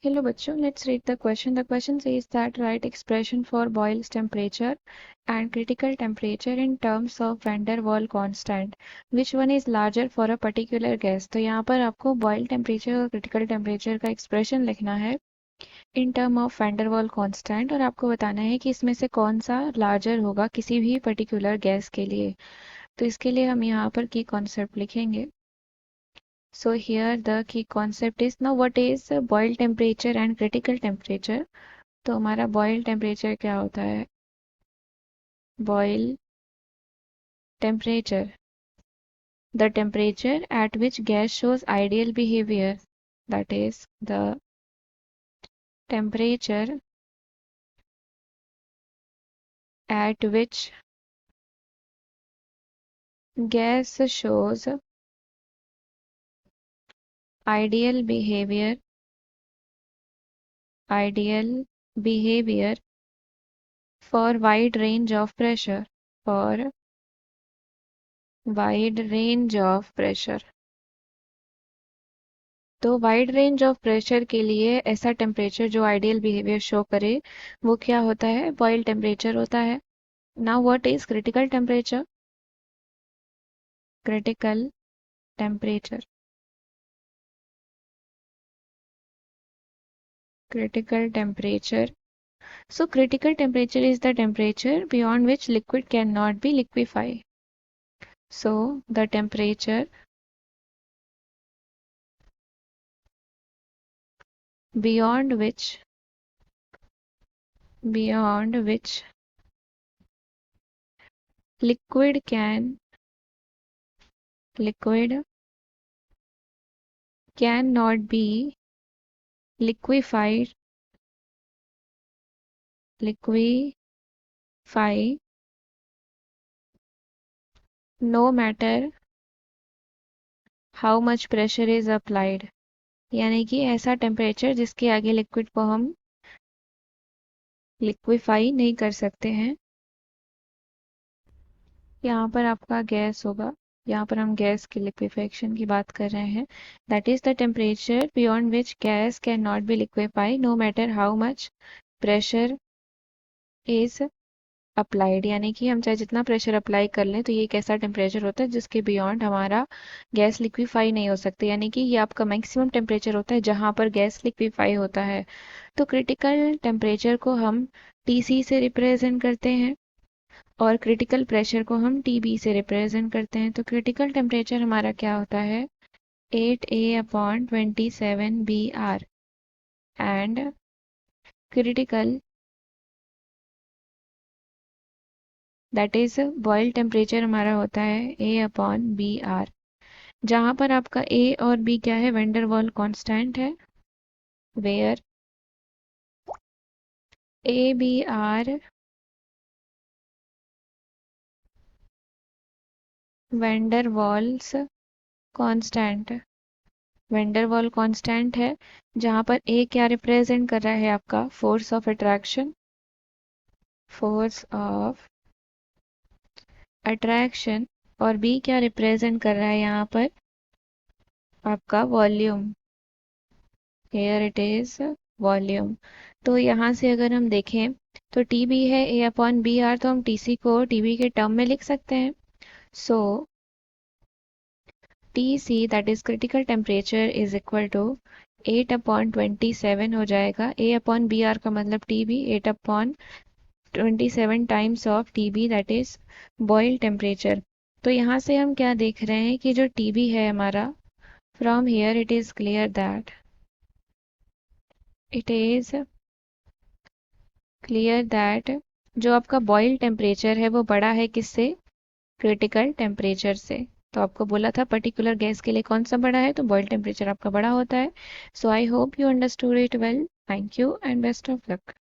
Hello bachcho, let's read the question. The question says that write expression for boils temperature and critical temperature in terms of van der Waal constant. Which one is larger for a particular gas? तो यहाँ पर आपको boil temperature और critical temperature का expression लिखना है in term of van der Waal constant और आपको बताना है कि इसमें से कौन सा larger होगा किसी भी particular gas के लिए। तो इसके लिए हम यहाँ पर की concept लिखेंगे। So here the key concept is now what is boil temperature and critical temperature। तो हमारा boil temperature क्या होता है? Boil temperature, the temperature at which gas shows ideal behavior, that is the temperature at which gas shows ideal behavior for wide range of pressure, for wide range of pressure। तो wide range of pressure के लिए ऐसा temperature जो ideal behaviour show करे वो क्या होता है? बॉयल टेम्परेचर होता है। Now what is critical temperature? Critical temperature, critical temperature. So critical temperature is the temperature beyond which liquid cannot be liquefied. So the temperature beyond which liquid cannot be liquefy no matter how much pressure is applied। यानी कि ऐसा temperature जिसके आगे liquid को हम liquefy नहीं कर सकते हैं। यहाँ पर आपका गैस होगा, यहाँ पर हम गैस की लिक्विफेक्शन की बात कर रहे हैं। That is the temperature beyond which gas can not be liquify no matter how much pressure is applied. यानी कि हम चाहे जितना प्रेशर अप्लाई कर लें तो ये एक ऐसा टेम्परेचर होता है जिसके बियॉन्ड हमारा गैस लिक्विफाई नहीं हो सकती। यानी कि ये आपका मैक्सिमम टेम्परेचर होता है जहाँ पर गैस लिक्विफाई होता है। तो क्रिटिकल टेम्परेचर को हम TC से रिप्रेजेंट करते हैं और क्रिटिकल प्रेशर को हम TB से रिप्रेजेंट करते हैं। तो क्रिटिकल टेम्परेचर हमारा क्या होता है? 8A/27BR and critical that is Boyle temperature हमारा होता है A/BR, जहां पर आपका A और B क्या है? वैन डर वाल कांस्टेंट है, where ABR van der Waals constant, van der Waal constant है जहां पर A क्या रिप्रेजेंट कर रहा है? आपका force of attraction, force of attraction, और B क्या रिप्रेजेंट कर रहा है यहाँ पर? आपका volume, here it is volume. तो यहाँ से अगर हम देखें तो TB है A/BR, तो हम TC को TB के टर्म में लिख सकते हैं। So TC that is critical temperature is equal to 8/27 हो जाएगा। A/BR का मतलब TB, 8/27 times of TB that is Boyle temperature. तो यहाँ से हम क्या देख रहे हैं कि जो TB है हमारा, from here it is clear that जो आपका बॉयल टेम्परेचर है वो बड़ा है किससे? क्रिटिकल टेम्परेचर से। तो आपको बोला था पर्टिकुलर गैस के लिए कौन सा बड़ा है, तो बॉयल टेम्परेचर आपका बड़ा होता है। So I hope you understood it well. Thank you and best of luck.